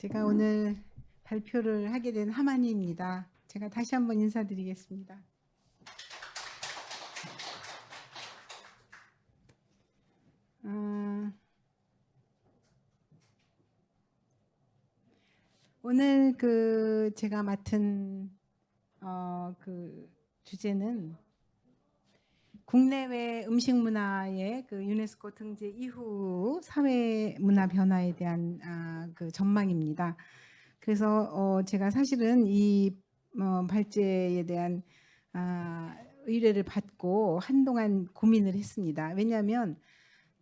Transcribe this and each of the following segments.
제가 오늘 발표를 하게 된 하만이입니다. 제가 다시 한번 인사드리겠습니다. 오늘 제가 맡은 주제는 국내외 음식 문화의 유네스코 등재 이후 사회 문화 변화에 대한 전망입니다. 그래서 제가 사실은 이 발제에 대한 의뢰를 받고 한동안 고민을 했습니다. 왜냐하면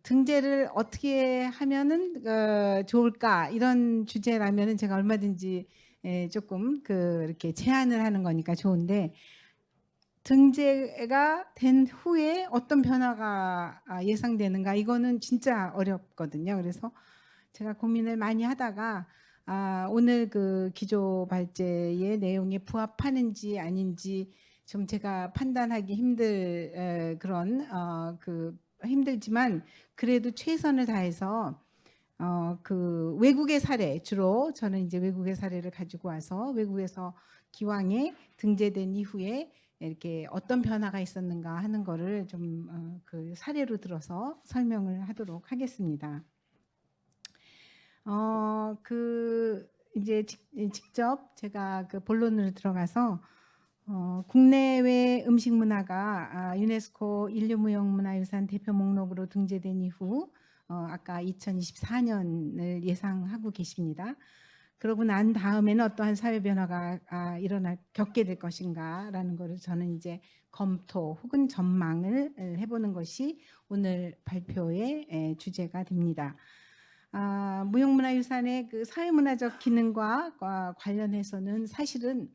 등재를 어떻게 하면은 좋을까 이런 주제라면은 제가 얼마든지 조금 이렇게 제안을 하는 거니까 좋은데, 등재가 된 후에 어떤 변화가 예상되는가, 이거는 진짜 어렵거든요. 그래서 제가 고민을 많이 하다가 오늘 기조 발제의 내용에 부합하는지 아닌지 좀 제가 판단하기 그런 힘들지만 그래도 최선을 다해서 외국의 사례, 주로 저는 이제 외국의 사례를 가지고 와서 외국에서 기왕에 등재된 이후에 이렇게 어떤 변화가 있었는가 하는 거를 좀 사례로 들어서 설명을 하도록 하겠습니다. 이제 직접 제가 본론으로 들어가서 국내외 음식 문화가 유네스코 인류무형문화유산 대표 목록으로 등재된 이후 아까 2024년을 예상하고 계십니다. 그러고 난 다음에는 어떠한 사회 변화가 겪게 될 것인가라는 것을 저는 이제 검토 혹은 전망을 해보는 것이 오늘 발표의 주제가 됩니다. 무형문화유산의 사회문화적 기능과 관련해서는 사실은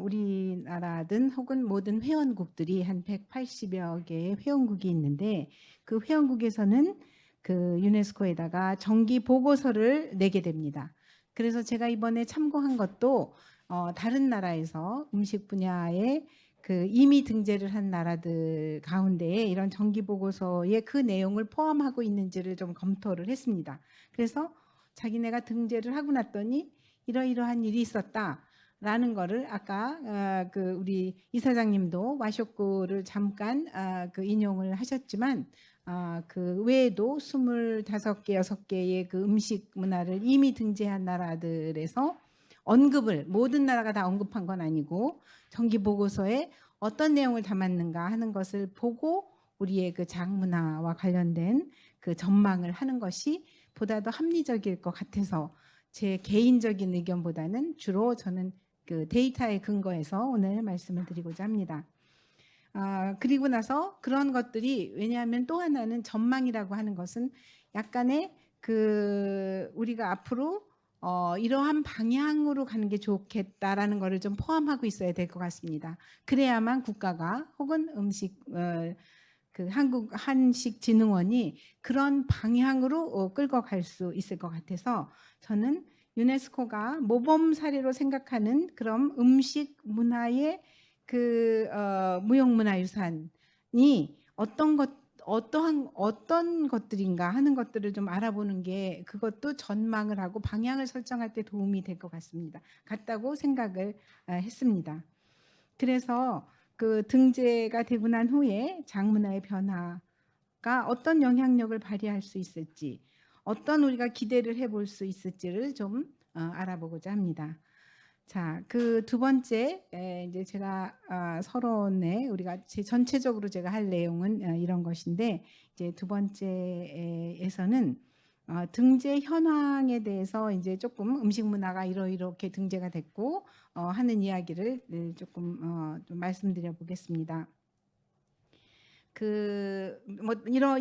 우리나라든 혹은 모든 회원국들이 한 180여 개의 회원국이 있는데, 그 회원국에서는 유네스코에다가 정기 보고서를 내게 됩니다. 그래서 제가 이번에 참고한 것도 다른 나라에서 음식 분야에 이미 등재를 한 나라들 가운데에 이런 정기 보고서에 그 내용을 포함하고 있는지를 좀 검토를 했습니다. 그래서 자기네가 등재를 하고 났더니 이러이러한 일이 있었다라는 거를 아까 우리 이사장님도 와쇼쿠를 잠깐 인용을 하셨지만 그 외에도 25개, 6개의 음식 문화를 이미 등재한 나라들에서 언급을, 모든 나라가 다 언급한 건 아니고 정기 보고서에 어떤 내용을 담았는가 하는 것을 보고 우리의 장문화와 관련된 전망을 하는 것이 보다 더 합리적일 것 같아서 제 개인적인 의견보다는 주로 저는 데이터에 근거해서 오늘 말씀을 드리고자 합니다. 그리고 나서 그런 것들이, 왜냐하면 또 하나는 전망이라고 하는 것은 약간의 우리가 앞으로 이러한 방향으로 가는 게 좋겠다라는 것을 좀 포함하고 있어야 될 것 같습니다. 그래야만 국가가 혹은 한국 한식진흥원이 그런 방향으로 끌고 갈 수 있을 것 같아서 저는 유네스코가 모범 사례로 생각하는 그런 음식 문화의 무형문화유산이 어떤 것들인가 하는 것들을 좀 알아보는 게, 그것도 전망을 하고 방향을 설정할 때 도움이 될 것 같다고 생각을 했습니다. 그래서 등재가 되고 난 후에 장문화의 변화가 어떤 영향력을 발휘할 수 있을지, 어떤 우리가 기대를 해볼 수 있을지를 좀 알아보고자 합니다. 자, 두 번째, 이제 제가 서론에 우리가 전체적으로 제가 할 내용은 이런 것인데, 이제 두 번째에서는 등재 현황에 대해서 이제 조금 음식 문화가 이렇게 등재가 됐고 하는 이야기를 조금 좀 말씀드려 보겠습니다.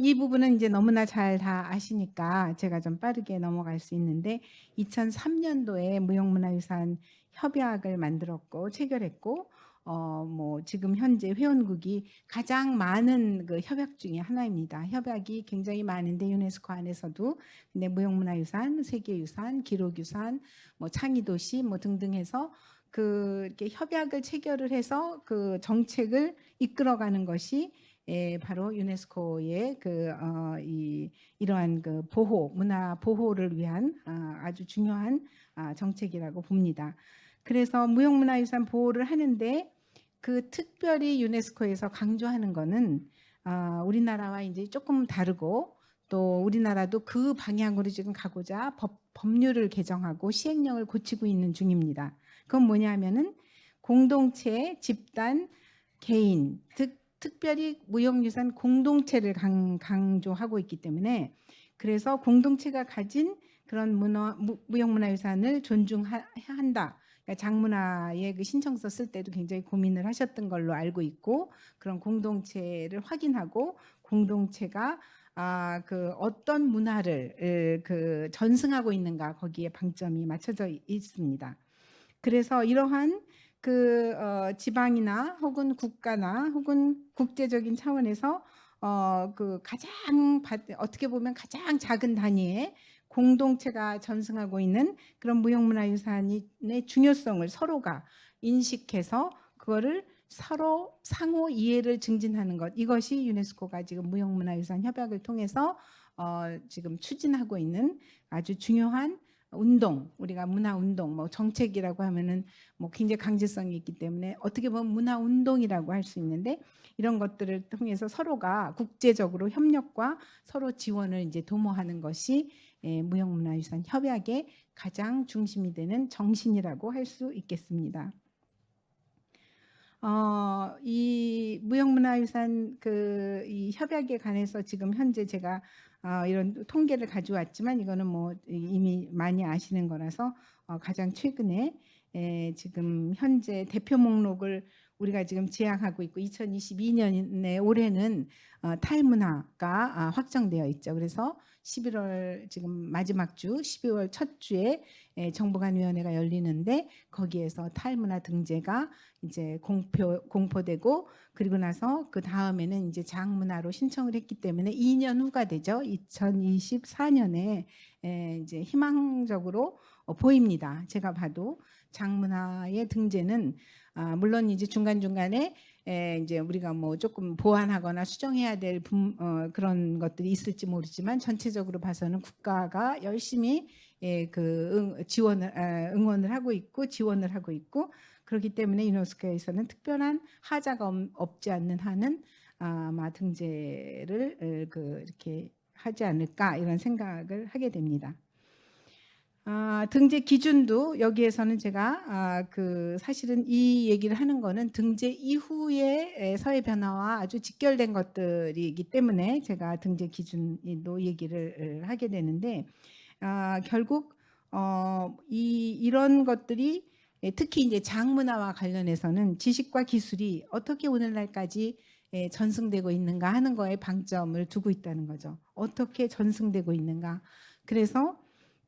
이 부분은 이제 너무나 잘 다 아시니까 제가 좀 빠르게 넘어갈 수 있는데, 2003년도에 무형문화유산 협약을 만들었고 체결했고 지금 현재 회원국이 가장 많은 협약 중에 하나입니다. 협약이 굉장히 많은데 유네스코 안에서도, 근데 무형문화유산, 세계유산, 기록유산, 창의도시 등등 해서 이렇게 협약을 체결을 해서 정책을 이끌어가는 것이 바로 유네스코의 이러한 그 보호, 문화 보호를 위한 아주 중요한 정책이라고 봅니다. 그래서 무형문화유산 보호를 하는데 그 특별히 유네스코에서 강조하는 거는 우리나라와 이제 조금 다르고 또 우리나라도 그 방향으로 지금 가고자 법률을 개정하고 시행령을 고치고 있는 중입니다. 그건 뭐냐면은 공동체, 집단, 개인, 특별히 무형유산 공동체를 강조하고 있기 때문에 그래서 공동체가 가진 그런 무형문화유산을 존중한다. 그러니까 장문화에 그 신청서 쓸 때도 굉장히 고민을 하셨던 걸로 알고 있고 그런 공동체를 확인하고 공동체가 그 어떤 문화를 그 전승하고 있는가 거기에 방점이 맞춰져 있습니다. 그래서 이러한 그 지방이나 혹은 국가나 혹은 국제적인 차원에서 그 가장 어떻게 보면 가장 작은 단위의 공동체가 전승하고 있는 그런 무형문화유산의 중요성을 서로가 인식해서 그거를 서로 상호 이해를 증진하는 것, 이것이 유네스코가 지금 무형문화유산 협약을 통해서 지금 추진하고 있는 아주 중요한 운동, 우리가 문화운동, 뭐 정책이라고 하면은 뭐 굉장히 강제성이 있기 때문에 어떻게 보면 문화운동이라고 할 수 있는데 이런 것들을 통해서 서로가 국제적으로 협력과 서로 지원을 이제 도모하는 것이 무형문화유산 협약의 가장 중심이 되는 정신이라고 할 수 있겠습니다. 이 무형문화유산 이 협약에 관해서 지금 현재 제가 이런 통계를 가져왔지만 이거는 뭐 이미 많이 아시는 거라서 가장 최근에 지금 현재 대표 목록을 우리가 지금 제안하고 있고 2022년에 올해는 탈문화가 확정되어 있죠. 그래서 11월 지금 마지막 주 12월 첫 주에 정보관위원회가 열리는데 거기에서 탈문화 등재가 이제 공포되고 그리고 나서 그 다음에는 이제 장문화로 신청을 했기 때문에 2년 후가 되죠. 2024년에 이제 희망적으로 보입니다. 제가 봐도 장문화의 등재는 물론 이제 중간중간에 이제 우리가 뭐 조금 보완하거나 수정해야 될 그런 것들이 있을지 모르지만 전체적으로 봐서는 국가가 열심히 응원을 하고 있고 지원을 하고 있고 그렇기 때문에 유네스코에서는 특별한 하자가 없지 않는 한은 아마 등재를 이렇게 하지 않을까 이런 생각을 하게 됩니다. 등재 기준도 여기에서는 제가 사실은 이 얘기를 하는 거는 등재 이후의 사회 변화와 아주 직결된 것들이기 때문에 제가 등재 기준도 얘기를 하게 되는데 결국 이런 것들이 특히 이제 장문화와 관련해서는 지식과 기술이 어떻게 오늘날까지 전승되고 있는가 하는 거에 방점을 두고 있다는 거죠. 어떻게 전승되고 있는가. 그래서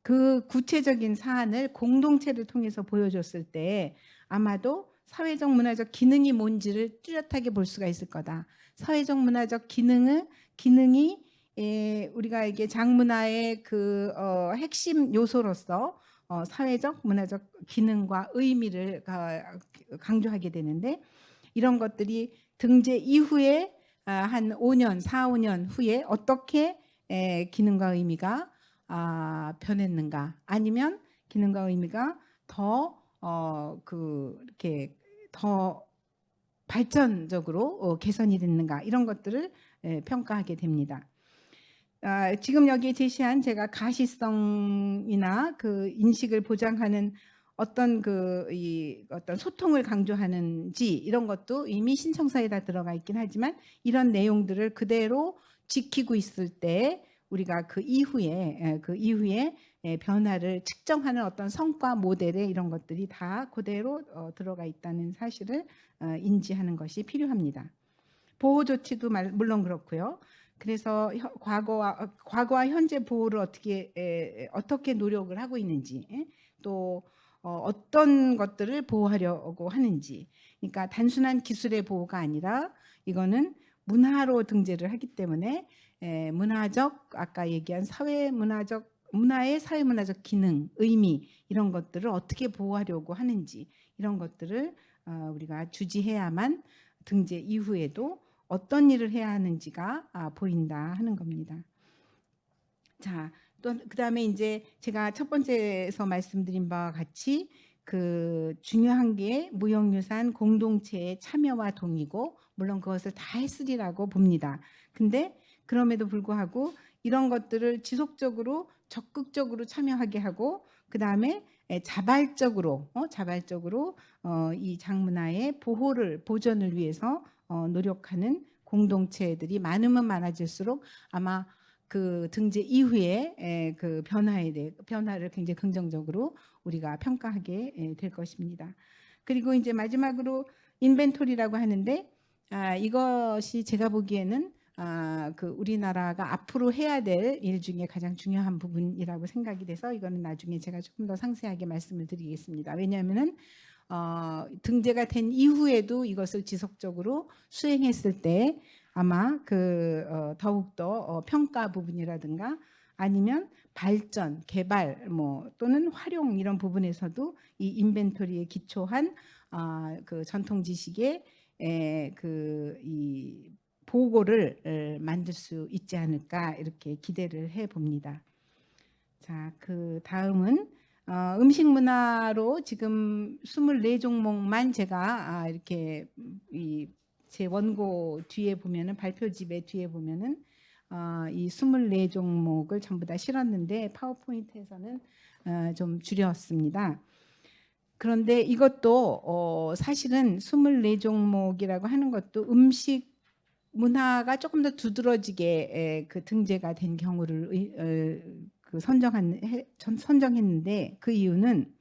그 구체적인 사안을 공동체를 통해서 보여줬을 때 아마도 사회적 문화적 기능이 뭔지를 뚜렷하게 볼 수가 있을 거다. 사회적 문화적 기능이 우리가 이게 장문화의 핵심 요소로서 사회적 문화적 기능과 의미를 강조하게 되는데 이런 것들이 등재 이후에 한 5년, 4, 5년 후에 어떻게 기능과 의미가 변했는가 아니면 기능과 의미가 이렇게 더 발전적으로 개선이 됐는가 이런 것들을 평가하게 됩니다. 지금 여기 제시한 제가 가시성이나 그 인식을 보장하는 어떤 어떤 소통을 강조하는지 이런 것도 이미 신청서에 다 들어가 있긴 하지만 이런 내용들을 그대로 지키고 있을 때 우리가 그 이후에 변화를 측정하는 어떤 성과 모델에 이런 것들이 다 그대로 들어가 있다는 사실을 인지하는 것이 필요합니다. 보호 조치도 물론 그렇고요. 그래서 과거와 현재 보호를 어떻게 노력을 하고 있는지 또 어떤 것들을 보호하려고 하는지 그러니까 단순한 기술의 보호가 아니라 이거는 문화로 등재를 하기 때문에 문화적 아까 얘기한 문화의 사회문화적 기능, 의미 이런 것들을 어떻게 보호하려고 하는지 이런 것들을 우리가 주지해야만 등재 이후에도 어떤 일을 해야 하는지가 보인다 하는 겁니다. 자, 또 그다음에 이제 제가 첫 번째에서 말씀드린 바와 같이 그 중요한 게 무형유산 공동체의 참여와 동의고, 물론 그것을 다 했으리라고 봅니다. 근데 그럼에도 불구하고 이런 것들을 지속적으로 적극적으로 참여하게 하고, 그다음에 자발적으로 이 장문화의 보존을 위해서 노력하는 공동체들이 많으면 많아질수록 아마 그 등재 이후에 그 변화를 굉장히 긍정적으로 우리가 평가하게 될 것입니다. 그리고 이제 마지막으로 인벤토리라고 하는데, 이것이 제가 보기에는 그 우리나라가 앞으로 해야 될 일 중에 가장 중요한 부분이라고 생각이 돼서, 이거는 나중에 제가 조금 더 상세하게 말씀을 드리겠습니다. 왜냐하면은 등재가 된 이후에도 이것을 지속적으로 수행했을 때 아마 그 더욱더 평가 부분이라든가 아니면 발전, 개발 또는 활용 이런 부분에서도 이 인벤토리에 기초한 그 전통 지식의 이 보고를 만들 수 있지 않을까 이렇게 기대를 해 봅니다. 자, 그 다음은 음식 문화로 지금 24종목만 제가 이렇게 제 원고 뒤에 보면은, 발표집의 뒤에 보면은 이 24종목을 전부 다 실었는데 파워포인트에서는 좀 줄였습니다. 그런데 이것도 사실은 24종목이라고 하는 것도 음식 문화가 조금 더 두드러지게 그 등재가 된 경우를 선정했는데, 그 이유는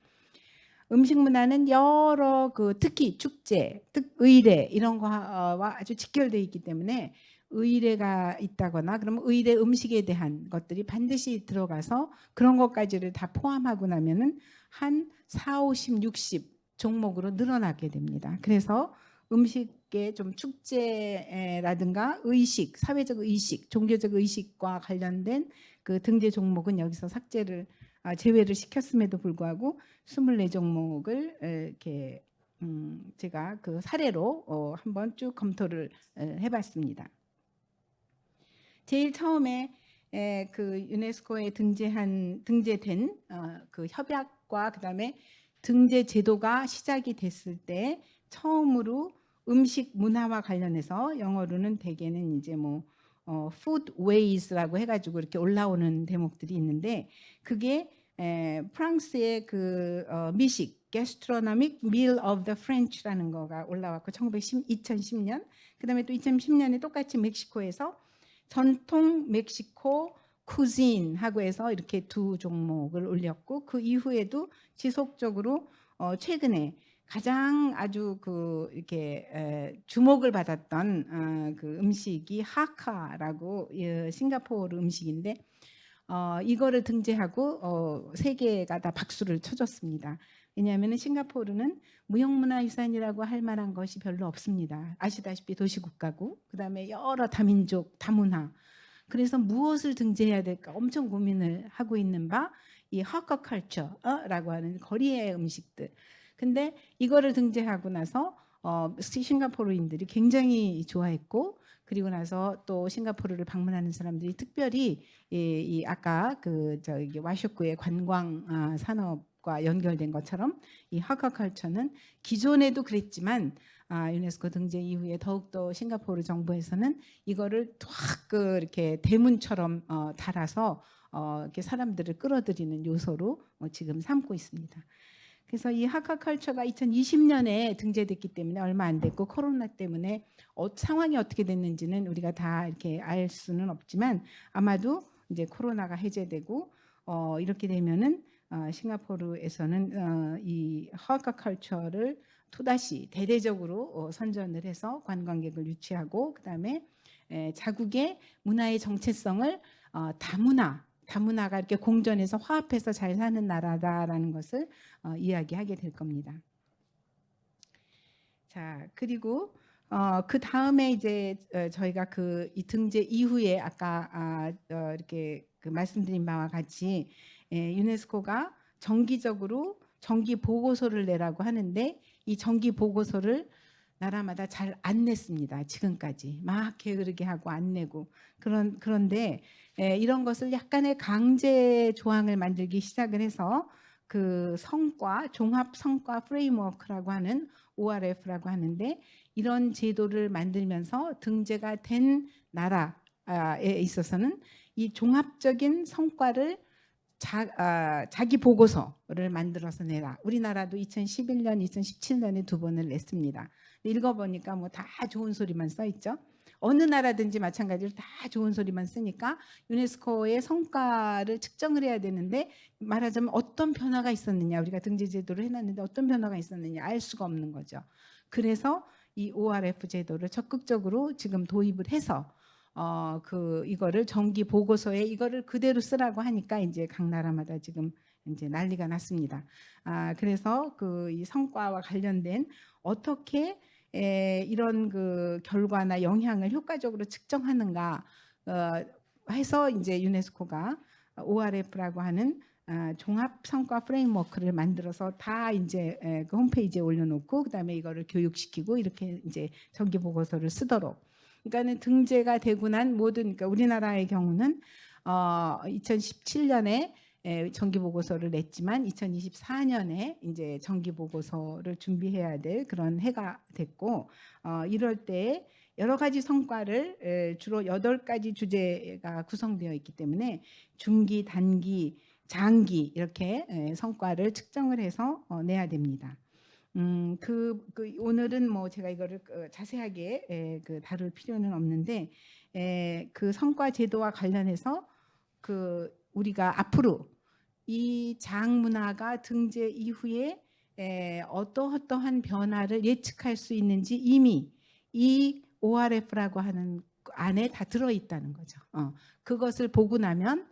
음식 문화는 여러 특히 축제, 의례 이런 거와 아주 직결되어 있기 때문에 의례가 있다거나 그러면 의례 음식에 대한 것들이 반드시 들어가서 그런 것까지를 다 포함하고 나면은 한 4, 50, 60 종목으로 늘어나게 됩니다. 그래서 음식의 좀 축제라든가 의식, 사회적 의식, 종교적 의식과 관련된 그 등재 종목은 여기서 제외를 시켰음에도 불구하고 24종목을 이렇게 제가 그 사례로 한번 쭉 검토를 해봤습니다. 제일 처음에 그 유네스코에 등재된 그 협약과 그다음에 등재 제도가 시작이 됐을 때 처음으로 음식 문화와 관련해서 영어로는 대개는 이제 food ways라고 해가지고 이렇게 올라오는 대목들이 있는데, 그게 프랑스의 그 미식 Gastronomic Meal of the French라는 거가 올라왔고 2010년, 그다음에 또 2010년에 똑같이 멕시코에서 전통 멕시코 쿠진하고 해서 이렇게 두 종목을 올렸고, 그 이후에도 지속적으로 최근에 가장 아주 이렇게 주목을 받았던 그 음식이 하카라고 싱가포르 음식인데, 이거를 등재하고 세계가 다 박수를 쳐줬습니다. 왜냐하면 싱가포르는 무형문화유산이라고 할 만한 것이 별로 없습니다. 아시다시피 도시국가고 그다음에 여러 다민족, 다문화. 그래서 무엇을 등재해야 될까 엄청 고민을 하고 있는 바 이 허커컬처라고 하는 거리의 음식들. 근데 이거를 등재하고 나서 싱가포르인들이 굉장히 좋아했고, 그리고 나서 또 싱가포르를 방문하는 사람들이 특별히 이 아까 저기 와쇼쿠의 관광 산업과 연결된 것처럼 이 허커컬처는 기존에도 그랬지만 유네스코 등재 이후에 더욱더 싱가포르 정부에서는 이거를 확 이렇게 대문처럼 달아서 이렇게 사람들을 끌어들이는 요소로 지금 삼고 있습니다. 그래서 이 하카컬처가 2020년에 등재됐기 때문에 얼마 안 됐고, 코로나 때문에 상황이 어떻게 됐는지는 우리가 다 이렇게 알 수는 없지만 아마도 이제 코로나가 해제되고 이렇게 되면은 싱가포르에서는 이 하카컬처를 또다시 대대적으로 선전을 해서 관광객을 유치하고, 그다음에 자국의 문화의 정체성을 다문화가 이렇게 공존해서 화합해서 잘 사는 나라다라는 것을 이야기하게 될 겁니다. 자, 그리고 그 다음에 이제 저희가 이 등재 이후에 아까 이렇게 말씀드린 바와 같이 유네스코가 정기적으로 정기 보고서를 내라고 하는데, 이 정기 보고서를 나라마다 잘 안 냈습니다. 지금까지 막 게으르게 하고 안 내고 그런데 이런 것을 약간의 강제 조항을 만들기 시작을 해서 그 성과 종합 성과 프레임워크라고 하는 ORF라고 하는데 이런 제도를 만들면서 등재가 된 나라에 있어서는 이 종합적인 성과를 자기 보고서를 만들어서 내라. 우리나라도 2011년, 2017년에 두 번을 냈습니다. 읽어보니까 뭐 다 좋은 소리만 써 있죠. 어느 나라든지 마찬가지로 다 좋은 소리만 쓰니까 유네스코의 성과를 측정을 해야 되는데 말하자면 어떤 변화가 있었느냐, 우리가 등재 제도를 해놨는데 어떤 변화가 있었느냐 알 수가 없는 거죠. 그래서 이 ORF 제도를 적극적으로 지금 도입을 해서 이거를 정기 보고서에 이거를 그대로 쓰라고 하니까 이제 각 나라마다 지금 이제 난리가 났습니다. 그래서 그 이 성과와 관련된 어떻게 이런 그 결과나 영향을 효과적으로 측정하는가 해서 이제 유네스코가 ORF라고 하는 종합 성과 프레임워크를 만들어서 다 이제 그 홈페이지에 올려놓고 그다음에 이거를 교육시키고 이렇게 이제 정기 보고서를 쓰도록. 그러니까는 등재가 되고 난 모든 그러니까 우리나라의 경우는 2017년에 정기 보고서를 냈지만 2024년에 이제 정기 보고서를 준비해야 될 그런 해가 됐고 이럴 때 여러 가지 성과를 주로 8가지 주제가 구성되어 있기 때문에 중기, 단기, 장기 이렇게 성과를 측정을 해서 내야 됩니다. 오늘은 뭐 제가 이거를 자세하게 다룰 필요는 없는데 그 성과 제도와 관련해서 우리가 앞으로 이 장 문화가 등재 이후에 어떠한 변화를 예측할 수 있는지 이미 이 ORF라고 하는 안에 다 들어있다는 거죠. 그것을 보고 나면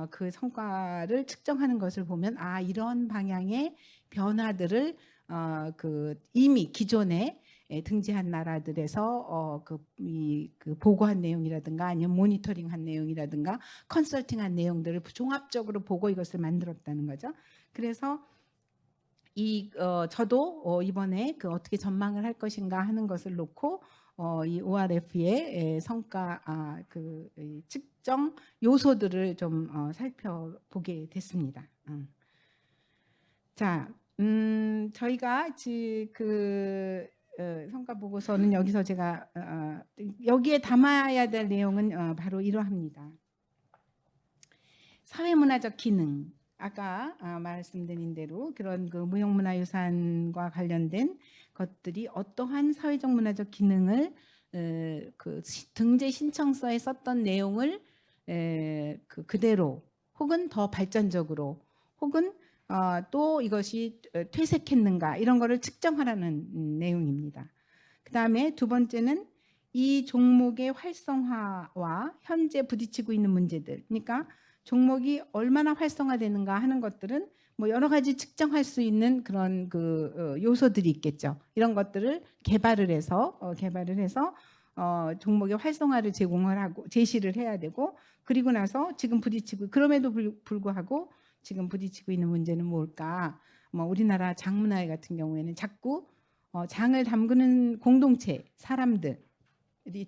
그 성과를 측정하는 것을 보면 이런 방향의 변화들을 이미 기존에 등재한 나라들에서 그 보고한 내용이라든가 아니면 모니터링한 내용이라든가 컨설팅한 내용들을 종합적으로 보고 이것을 만들었다는 거죠. 그래서 저도 이번에 어떻게 전망을 할 것인가 하는 것을 놓고 이 ORF의 성과 측정 요소들을 좀 살펴보게 됐습니다. 자, 저희가 성과 보고서는 여기서 제가 여기에 담아야 될 내용은 바로 이러합니다. 사회문화적 기능, 아까 말씀드린 대로 그런 무형문화유산과 관련된 것들이 어떠한 사회적 문화적 기능을 등재 신청서에 썼던 내용을 그대로 혹은 더 발전적으로 혹은 또 이것이 퇴색했는가 이런 거를 측정하라는 내용입니다. 그 다음에 두 번째는 이 종목의 활성화와 현재 부딪히고 있는 문제들, 그러니까 종목이 얼마나 활성화되는가 하는 것들은 뭐 여러 가지 측정할 수 있는 그런 요소들이 있겠죠. 이런 것들을 개발을 해서 종목의 활성화를 제공을 하고 제시를 해야 되고 그리고 나서 지금 부딪히고 그럼에도 불구하고 지금 부딪히고 있는 문제는 뭘까? 뭐 우리나라 장문화회 같은 경우에는 자꾸 장을 담그는 공동체 사람들이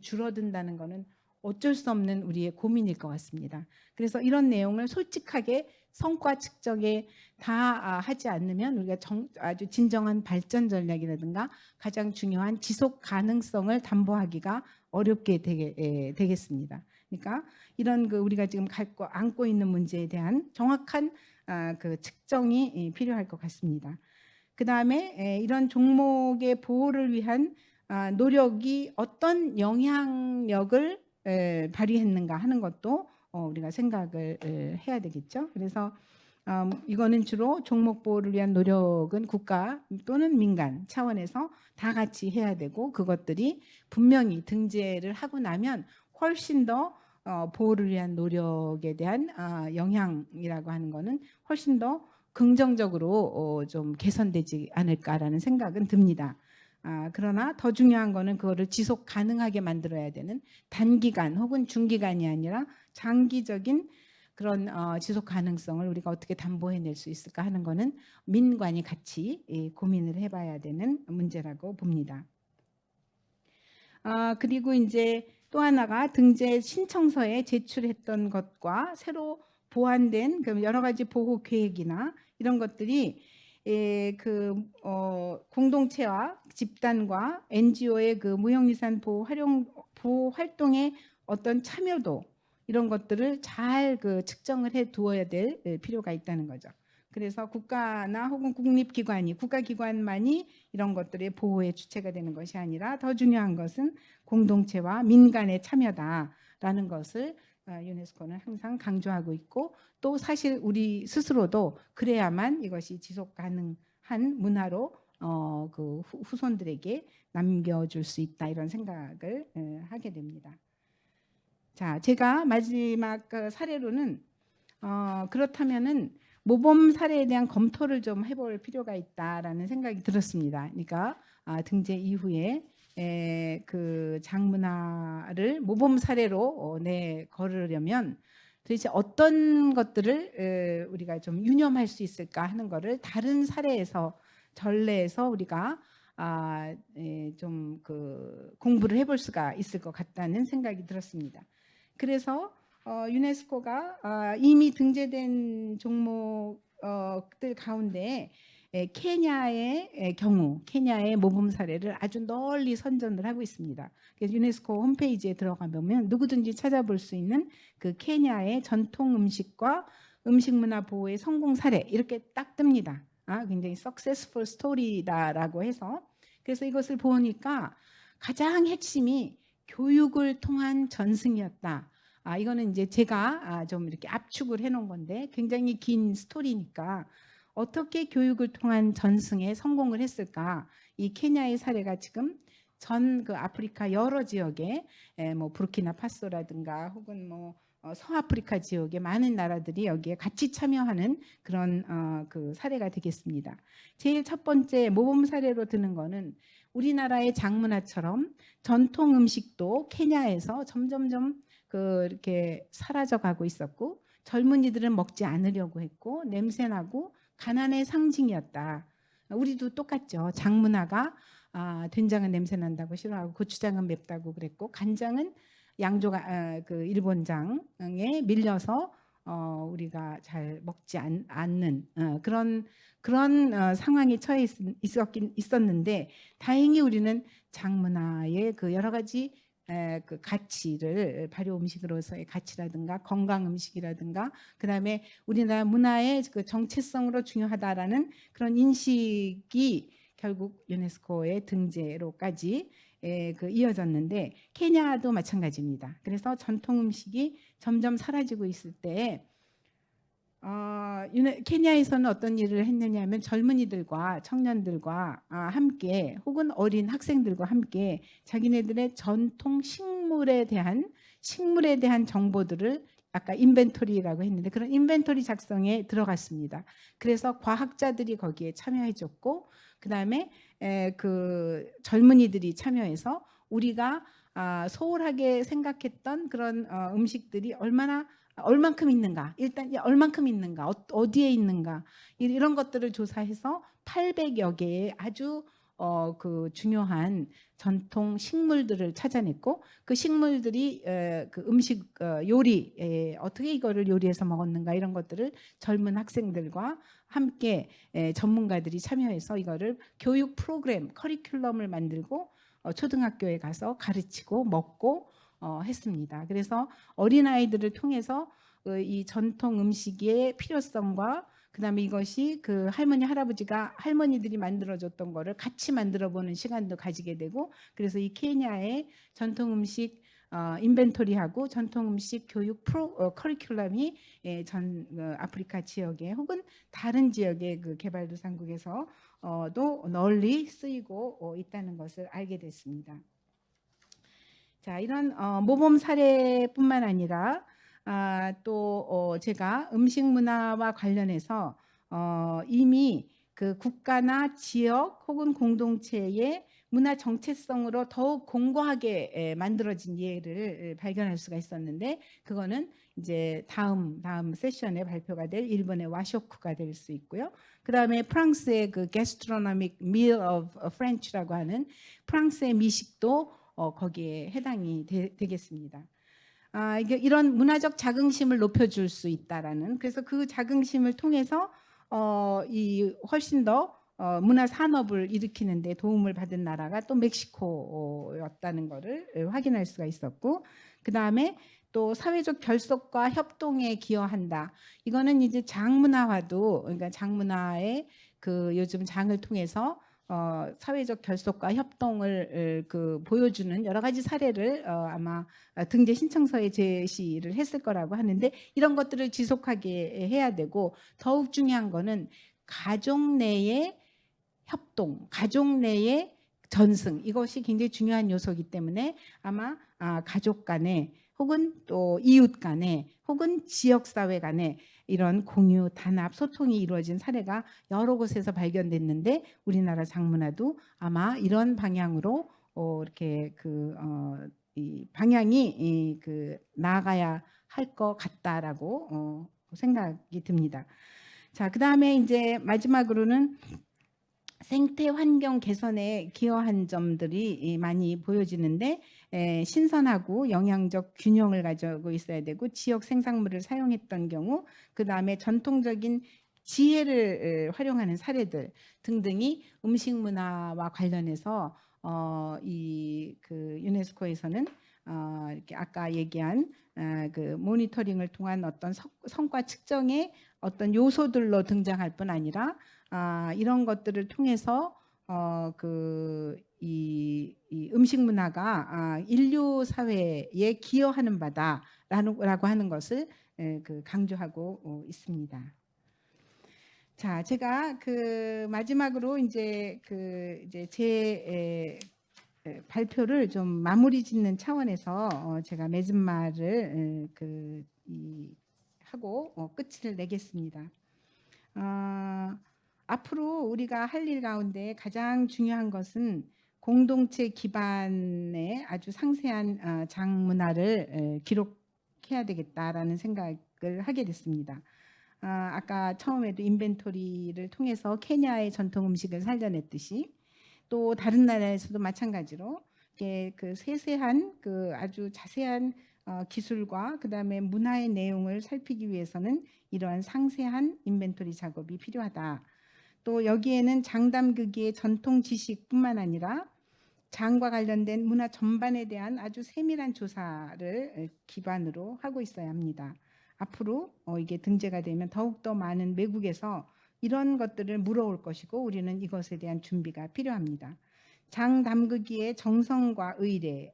줄어든다는 것은 어쩔 수 없는 우리의 고민일 것 같습니다. 그래서 이런 내용을 솔직하게 성과 측정에 다 하지 않으면 우리가 아주 진정한 발전 전략이라든가 가장 중요한 지속 가능성을 담보하기가 어렵게 되겠습니다. 그러니까 이런 우리가 지금 안고 있는 문제에 대한 정확한 측정이 필요할 것 같습니다. 그 다음에 이런 종목의 보호를 위한 노력이 어떤 영향력을 발휘했는가 하는 것도 우리가 생각을 해야 되겠죠. 그래서 이거는 주로 종목 보호를 위한 노력은 국가 또는 민간 차원에서 다 같이 해야 되고 그것들이 분명히 등재를 하고 나면 훨씬 더 보호를 위한 노력에 대한 영향이라고 하는 거는 훨씬 더 긍정적으로 좀 개선되지 않을까라는 생각은 듭니다. 그러나 더 중요한 거는 그거를 지속 가능하게 만들어야 되는 단기간 혹은 중기간이 아니라 장기적인 그런 지속 가능성을 우리가 어떻게 담보해낼 수 있을까 하는 거는 민관이 같이 고민을 해봐야 되는 문제라고 봅니다. 그리고 이제 또 하나가 등재 신청서에 제출했던 것과 새로 보완된 그 여러 가지 보호 계획이나 이런 것들이 공동체와 집단과 NGO의 그 무형유산 보호 활동의 어떤 참여도 이런 것들을 잘 그 측정을 해 두어야 될 필요가 있다는 거죠. 그래서 국가나 혹은 국가기관만이 이런 것들의 보호의 주체가 되는 것이 아니라 더 중요한 것은 공동체와 민간의 참여다라는 것을 유네스코는 항상 강조하고 있고, 또 사실 우리 스스로도 그래야만 이것이 지속 가능한 문화로 그 후손들에게 남겨줄 수 있다, 이런 생각을 하게 됩니다. 자, 제가 마지막 사례로는 그렇다면은 모범 사례에 대한 검토를 좀 해볼 필요가 있다라는 생각이 들었습니다. 그러니까 등재 이후에 그 장문화를 모범 사례로 내걸으려면 도대체 어떤 것들을 우리가 좀 유념할 수 있을까 하는 것을 다른 사례에서 전례에서 우리가 좀 그 공부를 해볼 수가 있을 것 같다는 생각이 들었습니다. 그래서 유네스코가 이미 등재된 종목들 가운데 케냐의 경우, 케냐의 모범 사례를 아주 널리 선전을 하고 있습니다. 그래서 유네스코 홈페이지에 들어가 보면 누구든지 찾아볼 수 있는 그 케냐의 전통 음식과 음식 문화 보호의 성공 사례 이렇게 딱 뜹니다. 굉장히 successful story다라고 해서, 그래서 이것을 보니까 가장 핵심이 교육을 통한 전승이었다. 이거는 이제 제가 좀 이렇게 압축을 해놓은 건데 굉장히 긴 스토리니까 어떻게 교육을 통한 전승에 성공을 했을까? 이 케냐의 사례가 지금 전 그 아프리카 여러 지역에 뭐 부르키나파소라든가 혹은 뭐 서아프리카 지역의 많은 나라들이 여기에 같이 참여하는 그런 그 사례가 되겠습니다. 제일 첫 번째 모범 사례로 드는 거는 우리나라의 장문화처럼 전통 음식도 케냐에서 점점점 이렇게 사라져가고 있었고, 젊은이들은 먹지 않으려고 했고, 냄새나고 가난의 상징이었다. 우리도 똑같죠. 장문화가 된장은 냄새 난다고 싫어하고, 고추장은 맵다고 그랬고, 간장은 양조가 그 일본장에 밀려서 우리가 잘 먹지 않는 그런 상황에 처해 있었는데, 다행히 우리는 장문화의 그 여러 가지 그 가치를, 발효 음식으로서의 가치라든가 건강 음식이라든가 그다음에 우리나라 문화의 그 정체성으로 중요하다라는 그런 인식이 결국 유네스코의 등재로까지 그 이어졌는데, 케냐도 마찬가지입니다. 그래서 전통 음식이 점점 사라지고 있을 때 케냐에서는 어떤 일을 했느냐 하면 젊은이들과 청년들과 함께 혹은 어린 학생들과 함께 자기네들의 전통 식물에 대한 정보들을 아까 인벤토리라고 했는데 그런 인벤토리 작성에 들어갔습니다. 그래서 과학자들이 거기에 참여해줬고, 그다음에 그 젊은이들이 참여해서 우리가 소홀하게 생각했던 그런 음식들이 얼만큼 있는가, 일단 얼만큼 있는가, 어디에 있는가, 이런 것들을 조사해서 800여 개의 아주 그 중요한 전통 식물들을 찾아냈고, 그 식물들이 그 음식 요리 어떻게 이거를 요리해서 먹었는가, 이런 것들을 젊은 학생들과 함께 전문가들이 참여해서 이거를 교육 프로그램, 커리큘럼을 만들고 초등학교에 가서 가르치고 먹고 했습니다. 그래서 어린아이들을 통해서 이 전통 음식의 필요성과 그다음에 이것이 그 할머니들이 만들어줬던 거를 같이 만들어보는 시간도 가지게 되고, 그래서 이 케냐의 전통 음식 인벤토리하고 전통 음식 교육 커리큘럼이 전 아프리카 지역에 혹은 다른 지역의 그 개발도상국에서도 널리 쓰이고 있다는 것을 알게 됐습니다. 자, 이런 모범 사례뿐만 아니라 또 제가 음식 문화와 관련해서 이미 그 국가나 지역 혹은 공동체의 문화 정체성으로 더욱 공고하게 만들어진 예를 발견할 수가 있었는데, 그거는 이제 다음 세션에 발표가 될 일본의 와쇼쿠가 될 수 있고요. 그 다음에 프랑스의 그 gastronomic meal of French라고 하는 프랑스의 미식도 거기에 해당이 되겠습니다. 이게 이런 문화적 자긍심을 높여줄 수 있다라는, 그래서 그 자긍심을 통해서 이 훨씬 더 문화 산업을 일으키는 데 도움을 받은 나라가 또 멕시코였다는 것을 확인할 수가 있었고, 그다음에 또 사회적 결속과 협동에 기여한다. 이거는 이제 장문화와도, 그러니까 장문화의 그 요즘 장을 통해서 사회적 결속과 협동을 보여주는 여러 가지 사례를 아마 등재 신청서에 제시를 했을 거라고 하는데, 이런 것들을 지속하게 해야 되고, 더욱 중요한 거는 가족 내의 협동, 가족 내의 전승, 이것이 굉장히 중요한 요소이기 때문에 아마 가족 간에 혹은 또 이웃 간에 혹은 지역사회 간에 이런 공유, 단합, 소통이 이루어진 사례가 여러 곳에서 발견됐는데, 우리나라 장문화도 아마 이런 방향으로 이렇게 이 방향이 나아가야 할 것 같다라고 생각이 듭니다. 자, 그다음에 이제 마지막으로는 생태 환경 개선에 기여한 점들이 많이 보여지는데, 신선하고 영양적 균형을 가지고 있어야 되고, 지역 생산물을 사용했던 경우, 그다음에 전통적인 지혜를 활용하는 사례들 등등이 음식 문화와 관련해서 유네스코에서는 이렇게 아까 얘기한 그 모니터링을 통한 어떤 성과 측정의 어떤 요소들로 등장할 뿐 아니라 이런 것들을 통해서 이 음식 문화가 인류 사회에 기여하는 바다라고 하는 것을 강조하고 있습니다. 자, 제가 마지막으로 이제 제 발표를 좀 마무리 짓는 차원에서 제가 맺은 말을 하고 끝을 내겠습니다. 앞으로 우리가 할 일 가운데 가장 중요한 것은 공동체 기반의 아주 상세한 장문화를 기록해야 되겠다라는 생각을 하게 됐습니다. 아까 처음에도 인벤토리를 통해서 케냐의 전통 음식을 살려냈듯이, 또 다른 나라에서도 마찬가지로 그 세세한 아주 자세한 기술과 그다음에 문화의 내용을 살피기 위해서는 이러한 상세한 인벤토리 작업이 필요하다. 또 여기에는 장담극의 전통 지식뿐만 아니라 장과 관련된 문화 전반에 대한 아주 세밀한 조사를 기반으로 하고 있어야 합니다. 앞으로 이게 등재가 되면 더욱더 많은 외국에서 이런 것들을 물어올 것이고, 우리는 이것에 대한 준비가 필요합니다. 장 담그기의 정성과 의뢰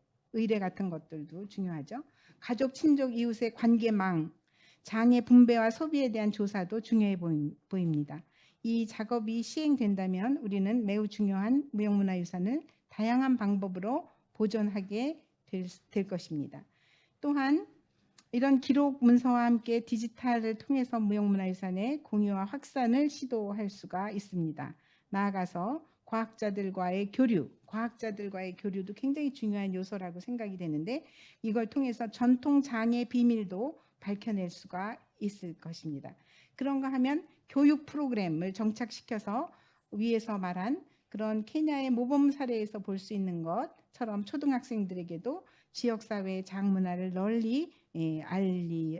같은 것들도 중요하죠. 가족, 친족, 이웃의 관계망, 장의 분배와 소비에 대한 조사도 중요해 보입니다. 이 작업이 시행된다면 우리는 매우 중요한 무형문화유산을 다양한 방법으로 보존하게 될 것입니다. 또한 이런 기록 문서와 함께 디지털을 통해서 무형문화유산의 공유와 확산을 시도할 수가 있습니다. 나아가서 과학자들과의 교류도 굉장히 중요한 요소라고 생각이 되는데, 이걸 통해서 전통 장의 비밀도 밝혀낼 수가 있을 것입니다. 그런가 하면 교육 프로그램을 정착시켜서 위에서 말한 그런 케냐의 모범 사례에서 볼 수 있는 것처럼 초등학생들에게도 지역사회의 장문화를 널리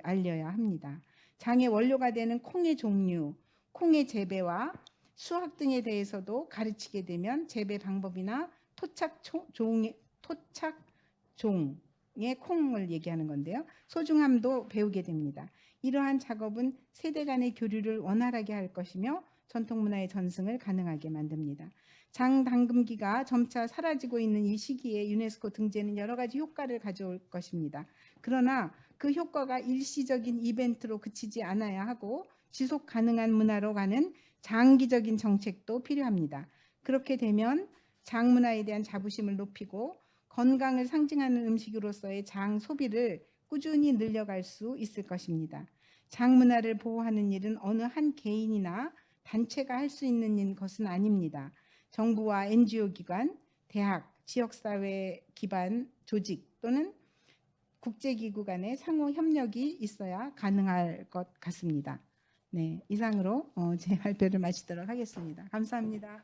알려야 합니다. 장의 원료가 되는 콩의 종류, 콩의 재배와 수확 등에 대해서도 가르치게 되면 재배 방법이나 토착종의 콩을 얘기하는 건데요, 소중함도 배우게 됩니다. 이러한 작업은 세대 간의 교류를 원활하게 할 것이며 전통문화의 전승을 가능하게 만듭니다. 장 담금기가 점차 사라지고 있는 이 시기에 유네스코 등재는 여러 가지 효과를 가져올 것입니다. 그러나 그 효과가 일시적인 이벤트로 그치지 않아야 하고 지속 가능한 문화로 가는 장기적인 정책도 필요합니다. 그렇게 되면 장문화에 대한 자부심을 높이고 건강을 상징하는 음식으로서의 장 소비를 꾸준히 늘려갈 수 있을 것입니다. 장문화를 보호하는 일은 어느 한 개인이나 단체가 할 수 있는 것은 아닙니다. 정부와 NGO 기관, 대학, 지역사회 기반 조직 또는 국제기구 간의 상호 협력이 있어야 가능할 것 같습니다. 네, 이상으로 제 발표를 마치도록 하겠습니다. 감사합니다.